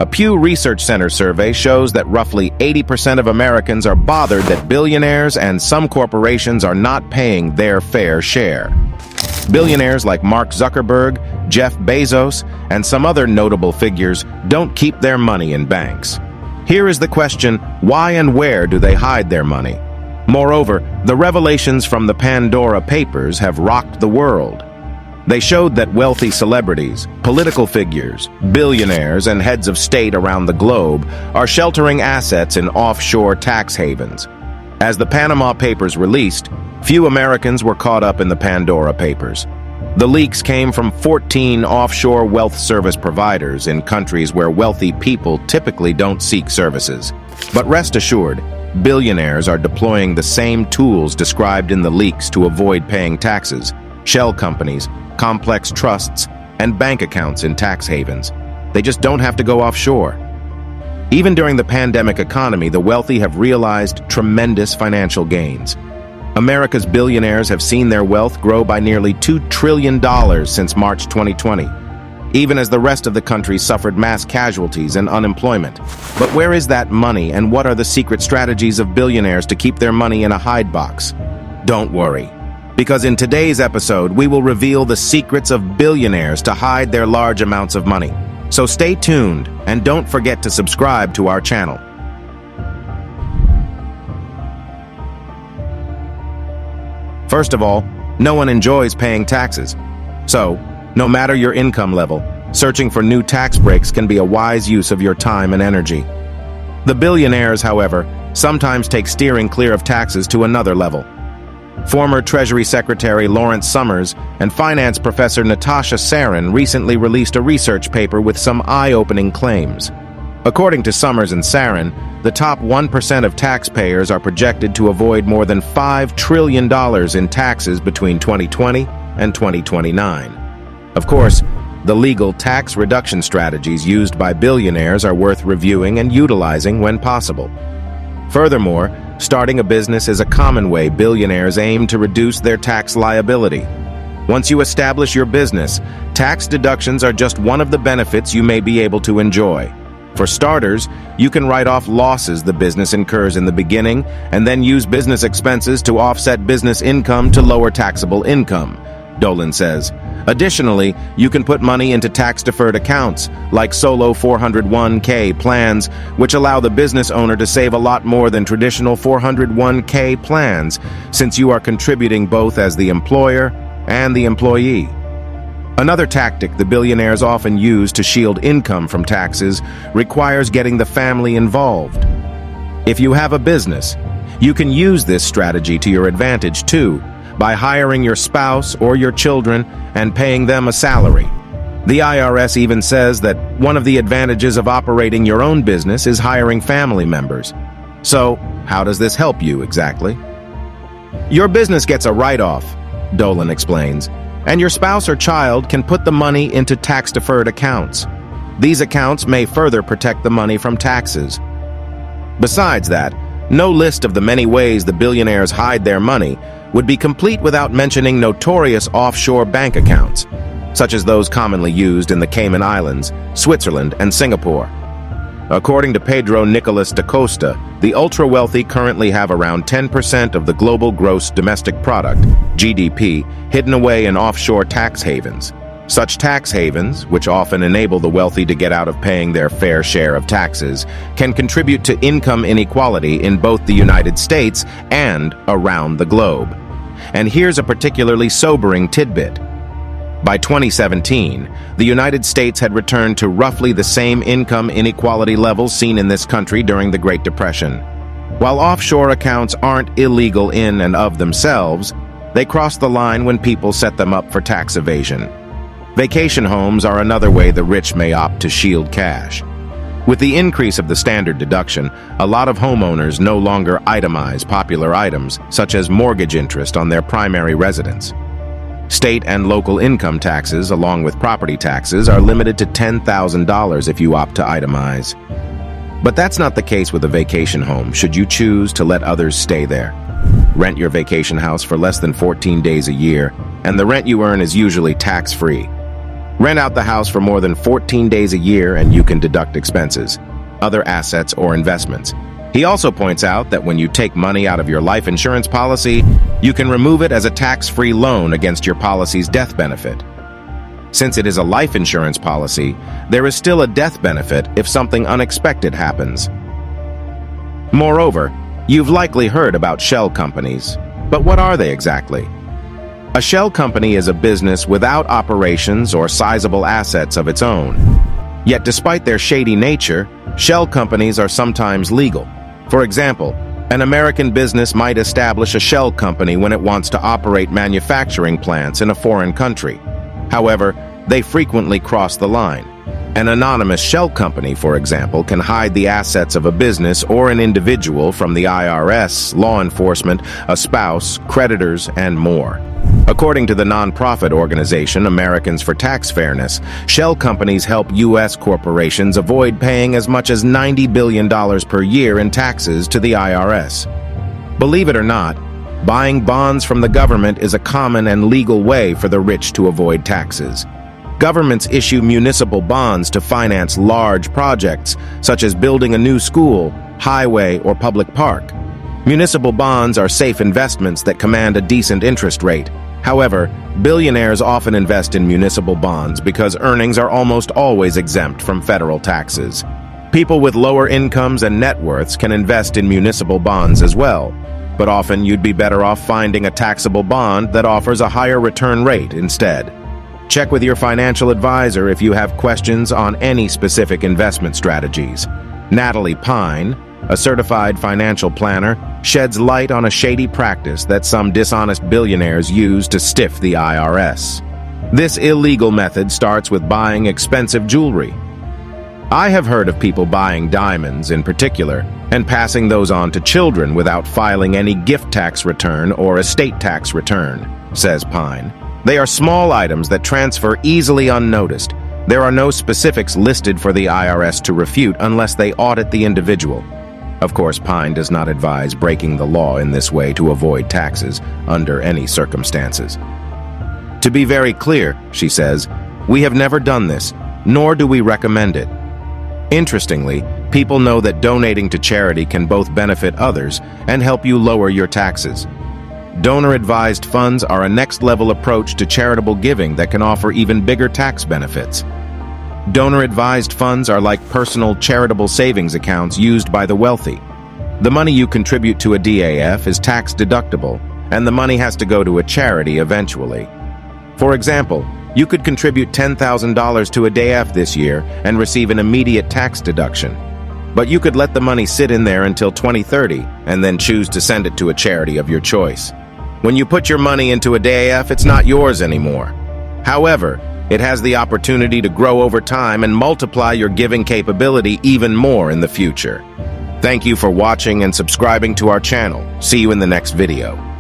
A Pew Research Center survey shows that roughly 80% of Americans are bothered that billionaires and some corporations are not paying their fair share. Billionaires like Mark Zuckerberg, Jeff Bezos, and some other notable figures don't keep their money in banks. Here is the question: why and where do they hide their money? Moreover, the revelations from the Pandora Papers have rocked the world. They showed that wealthy celebrities, political figures, billionaires, and heads of state around the globe are sheltering assets in offshore tax havens. As the Panama Papers released, few Americans were caught up in the Pandora Papers. The leaks came from 14 offshore wealth service providers in countries where wealthy people typically don't seek services. But rest assured, billionaires are deploying the same tools described in the leaks to avoid paying taxes: shell companies, complex trusts, and bank accounts in tax havens. They just don't have to go offshore. Even during the pandemic economy, the wealthy have realized tremendous financial gains. America's billionaires have seen their wealth grow by nearly $2 trillion since March 2020, even as the rest of the country suffered mass casualties and unemployment. But where is that money, and what are the secret strategies of billionaires to keep their money in a hide box? Don't worry, because in today's episode, we will reveal the secrets of billionaires to hide their large amounts of money. So stay tuned, and don't forget to subscribe to our channel. First of all, no one enjoys paying taxes. So, no matter your income level, searching for new tax breaks can be a wise use of your time and energy. The billionaires, however, sometimes take steering clear of taxes to another level. Former Treasury Secretary Lawrence Summers and finance professor Natasha Sarin recently released a research paper with some eye-opening claims. According to Summers and Sarin, the top 1% of taxpayers are projected to avoid more than $5 trillion in taxes between 2020 and 2029. Of course, the legal tax reduction strategies used by billionaires are worth reviewing and utilizing when possible. Furthermore, starting a business is a common way billionaires aim to reduce their tax liability. Once you establish your business, tax deductions are just one of the benefits you may be able to enjoy. For starters, you can write off losses the business incurs in the beginning and then use business expenses to offset business income to lower taxable income, Dolan says. Additionally, you can put money into tax-deferred accounts, like solo 401k plans, which allow the business owner to save a lot more than traditional 401k plans, since you are contributing both as the employer and the employee. Another tactic the billionaires often use to shield income from taxes requires getting the family involved. If you have a business, you can use this strategy to your advantage too, by hiring your spouse or your children and paying them a salary. The IRS even says that one of the advantages of operating your own business is hiring family members. So, how does this help you exactly? Your business gets a write-off, Dolan explains, and your spouse or child can put the money into tax-deferred accounts. These accounts may further protect the money from taxes. Besides that, no list of the many ways the billionaires hide their money would be complete without mentioning notorious offshore bank accounts, such as those commonly used in the Cayman Islands, Switzerland, and Singapore. According to Pedro Nicolas da Costa, the ultra-wealthy currently have around 10% of the global gross domestic product, GDP, hidden away in offshore tax havens. Such tax havens, which often enable the wealthy to get out of paying their fair share of taxes, can contribute to income inequality in both the United States and around the globe. And here's a particularly sobering tidbit. By 2017, the United States had returned to roughly the same income inequality levels seen in this country during the Great Depression. While offshore accounts aren't illegal in and of themselves, they cross the line when people set them up for tax evasion. Vacation homes are another way the rich may opt to shield cash. With the increase of the standard deduction, a lot of homeowners no longer itemize popular items, such as mortgage interest on their primary residence. State and local income taxes, along with property taxes, are limited to $10,000 if you opt to itemize. But that's not the case with a vacation home, should you choose to let others stay there. Rent your vacation house for less than 14 days a year, and the rent you earn is usually tax-free. Rent out the house for more than 14 days a year and you can deduct expenses, other assets, or investments. He also points out that when you take money out of your life insurance policy, you can remove it as a tax-free loan against your policy's death benefit. Since it is a life insurance policy, there is still a death benefit if something unexpected happens. Moreover, you've likely heard about shell companies. But what are they exactly? A shell company is a business without operations or sizable assets of its own. Yet despite their shady nature, shell companies are sometimes legal. For example, an American business might establish a shell company when it wants to operate manufacturing plants in a foreign country. However, they frequently cross the line. An anonymous shell company, for example, can hide the assets of a business or an individual from the IRS, law enforcement, a spouse, creditors, and more. According to the nonprofit organization Americans for Tax Fairness, shell companies help U.S. corporations avoid paying as much as $90 billion per year in taxes to the IRS. Believe it or not, buying bonds from the government is a common and legal way for the rich to avoid taxes. Governments issue municipal bonds to finance large projects, such as building a new school, highway, or public park. Municipal bonds are safe investments that command a decent interest rate. However, billionaires often invest in municipal bonds because earnings are almost always exempt from federal taxes. People with lower incomes and net worths can invest in municipal bonds as well, but often you'd be better off finding a taxable bond that offers a higher return rate instead. Check with your financial advisor if you have questions on any specific investment strategies. Natalie Pine, a certified financial planner, sheds light on a shady practice that some dishonest billionaires use to stiff the IRS. This illegal method starts with buying expensive jewelry. I have heard of people buying diamonds in particular and passing those on to children without filing any gift tax return or estate tax return, says Pine. They are small items that transfer easily unnoticed. There are no specifics listed for the IRS to refute unless they audit the individual. Of course, Pine does not advise breaking the law in this way to avoid taxes under any circumstances. To be very clear, she says, we have never done this, nor do we recommend it. Interestingly, people know that donating to charity can both benefit others and help you lower your taxes. Donor-advised funds are a next-level approach to charitable giving that can offer even bigger tax benefits. Donor-advised funds are like personal charitable savings accounts used by the wealthy. The money you contribute to a DAF is tax-deductible, and the money has to go to a charity eventually. For example, you could contribute $10,000 to a DAF this year and receive an immediate tax deduction. But you could let the money sit in there until 2030 and then choose to send it to a charity of your choice. When you put your money into a DAF, it's not yours anymore. However, it has the opportunity to grow over time and multiply your giving capability even more in the future. Thank you for watching and subscribing to our channel. See you in the next video.